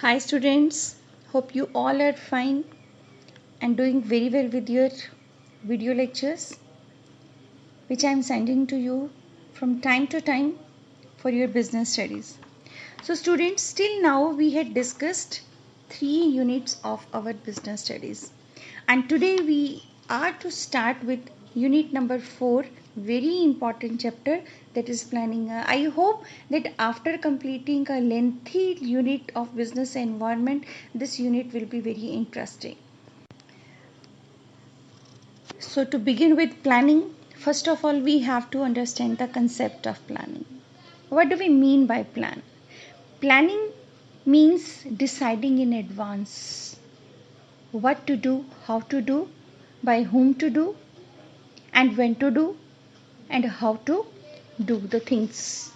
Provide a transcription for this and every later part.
Hi students, hope you all are fine and doing very well with your video lectures which I am sending to you from time to time for your business studies. So students, till now we had discussed 3 units of our business studies and today we are to start with unit number 4, very important chapter, that is planning. I hope that after completing a lengthy unit of business environment, this unit will be very interesting. So to begin with planning, first of all we have to understand the concept of planning. What do we mean by plan? Planning means deciding in advance what to do, how to do, by whom to do, and when to do, and how to do the things.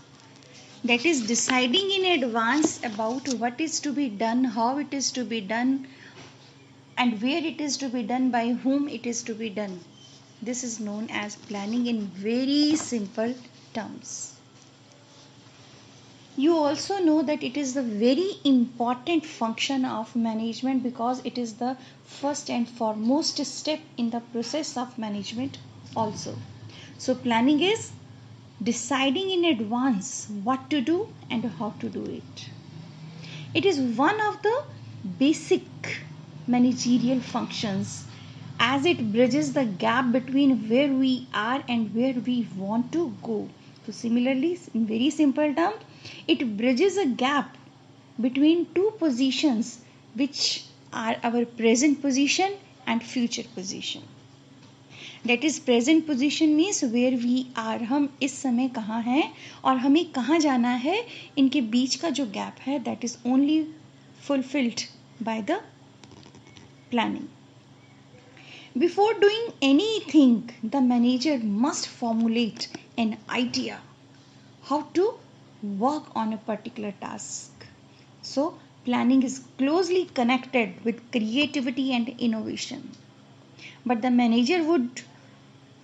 That is deciding in advance about what is to be done, how it is to be done, and where it is to be done, by whom it is to be done. This is known as planning in very simple terms. You also know that it is the very important function of management because it is the first and foremost step in the process of management also. So planning is deciding in advance what to do and how to do it. It is one of the basic managerial functions as it bridges the gap between where we are and where we want to go. So similarly, in very simple terms, it bridges a gap between two positions which are our present position and future position. That is present position means where we are, हम इस समय कहाँ हैं और हमें कहाँ जाना है, इनके बीच का जो gap है that is only fulfilled by the planning. Before doing anything, the manager must formulate an idea how to work on a particular task. So planning is closely connected with creativity and innovation. But the manager would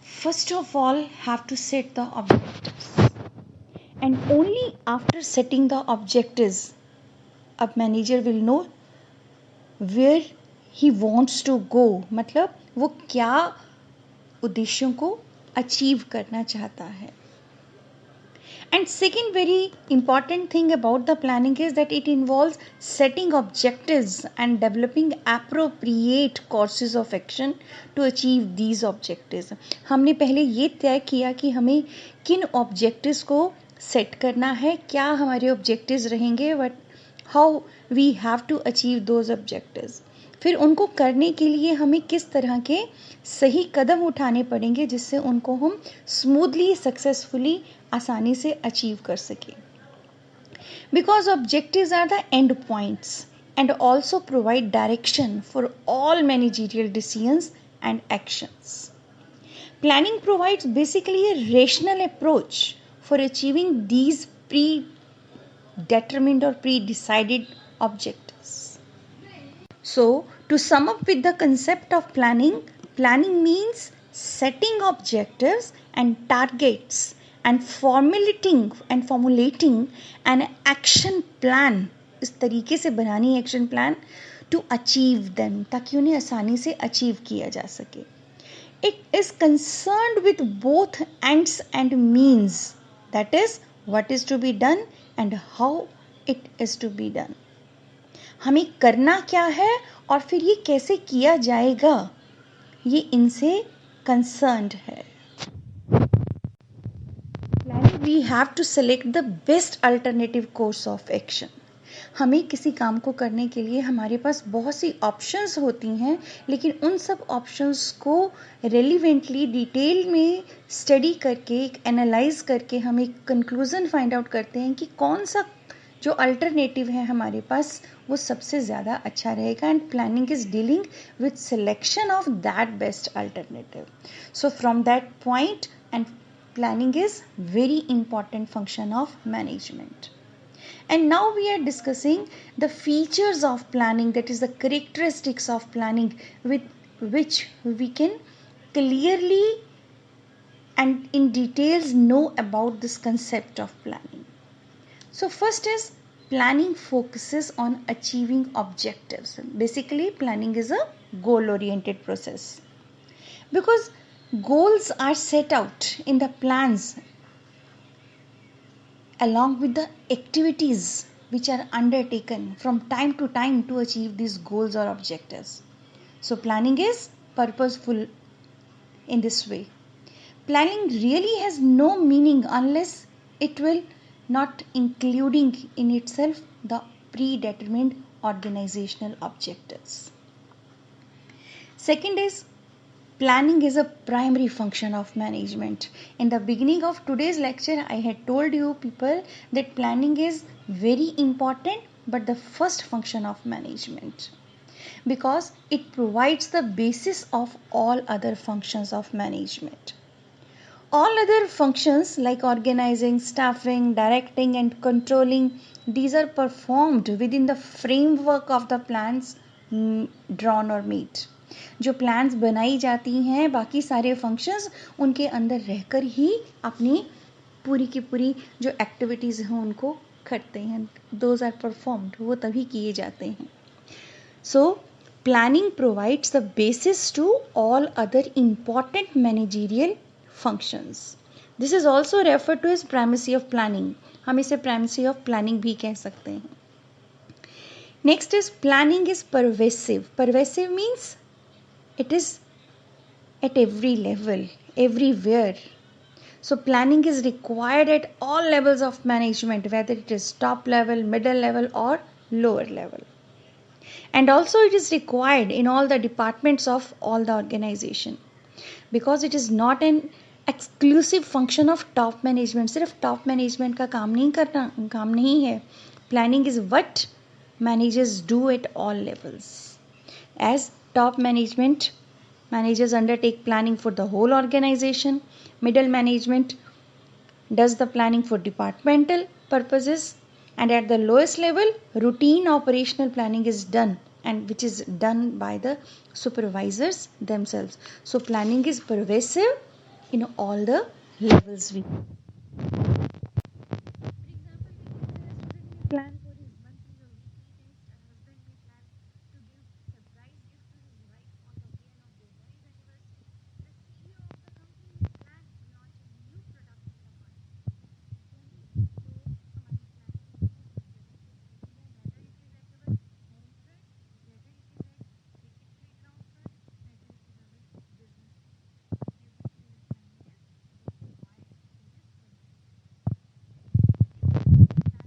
first of all have to set the objectives. And only after setting the objectives, a manager will know where he wants to go. मतलब वो क्या उद्देश्यों को achieve करना चाहता है. And second very important thing about the planning is that it involves setting objectives and developing appropriate courses of action to achieve these objectives. हमने पहले ये तय किया कि हमें किन objectives को set करना है, क्या हमारे objectives रहेंगे, how we have to achieve those objectives. फिर उनको करने के लिए हमें किस तरह के सही कदम उठाने पड़ेंगे जिससे उनको हम स्मूथली सक्सेसफुली आसानी से अचीव कर सकें. Because objectives are the end points and also provide direction for all managerial decisions and actions. Planning provides basically a rational approach for achieving these predetermined or pre-decided objectives. So, to sum up with the concept of planning, planning means setting objectives and targets and formulating an action plan. इस तरीके से बनानी action plan to achieve them ताकि उन्हें आसानी से achieve किया जा सके. It is concerned with both ends and means, that is what is to be done and how it is to be done. हमें करना क्या है और फिर ये कैसे किया जाएगा, ये इनसे concerned है. We have to select the best alternative course of action. हमें किसी काम को करने के लिए हमारे पास बहुत सी ऑप्शंस होती हैं, लेकिन उन सब ऑप्शंस को रेलिवेंटली डिटेल में स्टडी करके एनालाइज करके हम एक कंक्लूजन फाइंड आउट करते हैं कि कौन सा जो अल्टरनेटिव है हमारे पास वो सबसे ज़्यादा अच्छा रहेगा. And planning is dealing with selection of that best alternative. So from that point and planning is very important function of management. And now we are discussing the features of planning, that is the characteristics of planning with which we can clearly and in details know about this concept of planning. So first is planning focuses on achieving objectives. Basically, planning is a goal-oriented process because goals are set out in the plans along with the activities which are undertaken from time to time to achieve these goals or objectives. So, planning is purposeful in this way. Planning really has no meaning unless it will not including in itself the predetermined organizational objectives. Second is planning is a primary function of management. In the beginning of today's lecture, I had told you people that planning is very important but the first function of management because it provides the basis of all other functions of management. All other functions like organizing, staffing, directing and controlling, these are performed within the framework of the plans drawn or made. जो plans बनाई जाती हैं बाकी सारे functions उनके अंदर रहकर ही अपनी पूरी की पूरी जो एक्टिविटीज़ हैं उनको करते हैं. दोज आर परफॉर्म्ड, वो तभी किए जाते हैं. So planning provides the basis to all other important managerial functions. This is also referred to as primacy of planning. हम इसे primacy of planning भी कह सकते हैं. Next is planning is pervasive. Pervasive means it is at every level, everywhere. So planning is required at all levels of management, whether it is top level, middle level or lower level. And also it is required in all the departments of all the organization because it is not an exclusive function of top management. सिर्फ top management का काम नहीं है. Planning is what managers do at all levels. As top managers undertake planning for the whole organization. Middle management does the planning for departmental purposes, and at the lowest level routine operational planning is done, and which is done by the supervisors themselves. So planning is pervasive in all the levels. For example, plan for his monthly or weekly test. A husband may plan to give surprise gift to his wife on the occasion of their marriage anniversary. The CEO of the company may plan to launch a new product in the market. तो हमारी planning whether it is at our home front, whether it is at cricket playground front, whether it is our business.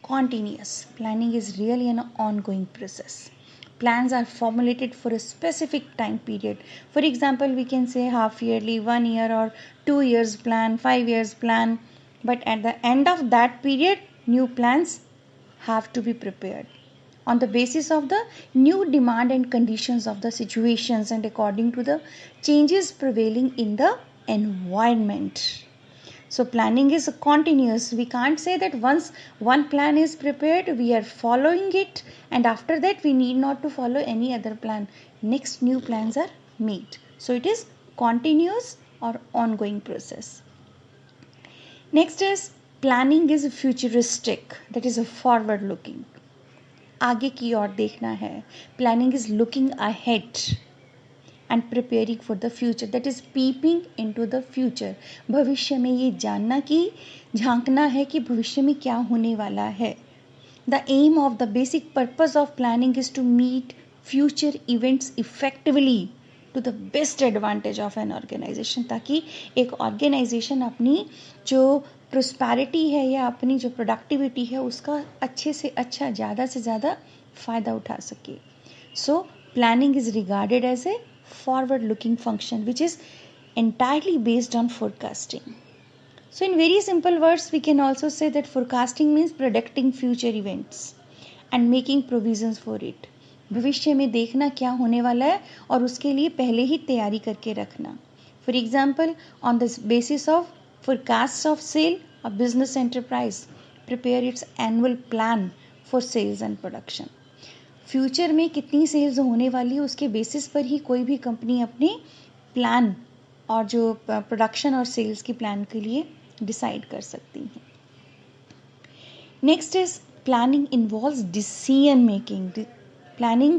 Continuous planning is really an ongoing process. Plans are formulated for a specific time period. For example, we can say half yearly, 1 year or 2 years plan, 5 years plan. But at the end of that period, new plans have to be prepared on the basis of the new demand and conditions of the situations and according to the changes prevailing in the environment. So planning is continuous. We can't say that once one plan is prepared, we are following it, and after that we need not to follow any other plan. Next new plans are made. So it is continuous or ongoing process. Next is planning is futuristic. That is a forward looking. आगे की ओर देखना है. Planning is looking ahead and preparing for the future. That is peeping into the future. भविष्य में ये जानना कि झांकना है कि भविष्य में क्या होने वाला है. The aim of the basic purpose of planning is to meet future events effectively to the best advantage of an organization, ताकि एक organization अपनी जो prosperity है या अपनी जो productivity है उसका अच्छे से अच्छा ज़्यादा से ज़्यादा फ़ायदा उठा सके. So planning is regarded as a forward looking function which is entirely based on forecasting. So in very simple words, we can also say that forecasting means predicting future events and making provisions for it. भविष्य में देखना क्या होने वाला है और उसके लिए पहले ही तैयारी करके रखना. For example, on the basis of forecasts of sale, a business enterprise prepare its annual plan for sales and production. Future में कितनी सेल्स होने वाली है उसके बेसिस पर ही कोई भी कंपनी अपने प्लान और जो प्रोडक्शन और सेल्स की प्लान के लिए डिसाइड कर सकती है. Next is planning involves decision making. Planning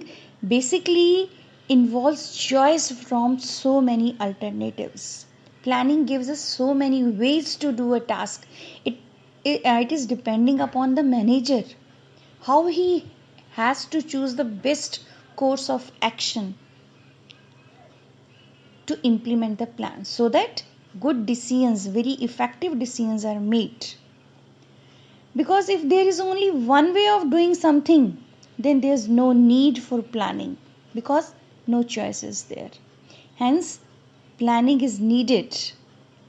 basically involves choice from so many alternatives. Planning gives us so many ways to do a task. It is depending upon the manager, how he has to choose the best course of action to implement the plan so that good decisions, very effective decisions are made. Because if there is only one way of doing something, then there's no need for planning because no choice is there. Hence, planning is needed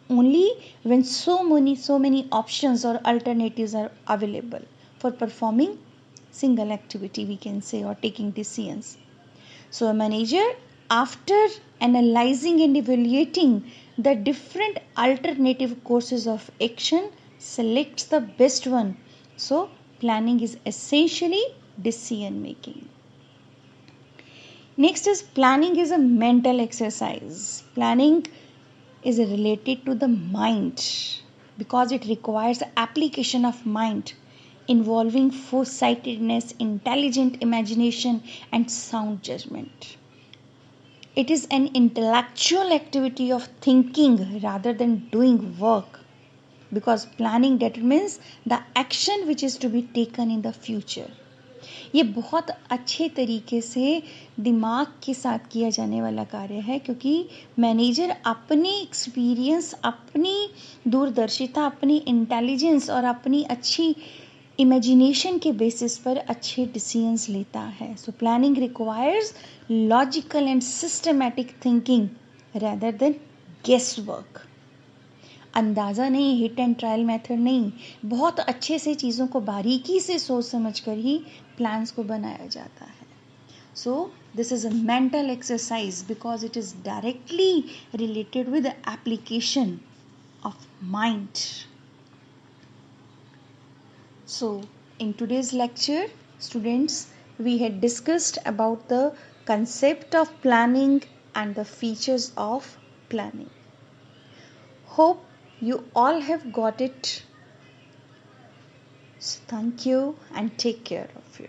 only when so many options or alternatives are available for performing single activity, we can say, or taking decisions. So a manager, after analyzing and evaluating the different alternative courses of action, selects the best one. So planning is essentially decision making. Next is planning is a mental exercise. Planning is related to the mind because it requires application of mind involving foresightedness, intelligent imagination, and sound judgment. It is an intellectual activity of thinking rather than doing work because planning determines the action which is to be taken in the future. ये बहुत अच्छे तरीके से दिमाग के साथ किया जाने वाला कार्य है क्योंकि मैनेजर अपनी एक्सपीरियंस, अपनी दूरदर्शिता, अपनी इंटेलिजेंस और अपनी अच्छी इमेजिनेशन के बेसिस पर अच्छे डिसीजंस लेता है. So planning requires logical and systematic thinking rather than guess work. अंदाज़ा नहीं, हिट एंड ट्रायल मेथड नहीं, बहुत अच्छे से चीज़ों को बारीकी से सोच समझ कर ही प्लान्स को बनाया जाता है. So this is a mental exercise because it is directly related with the application of mind. So in today's lecture, students, we had discussed about the concept of planning and the features of planning. Hope you all have got it. So thank you and take care of you.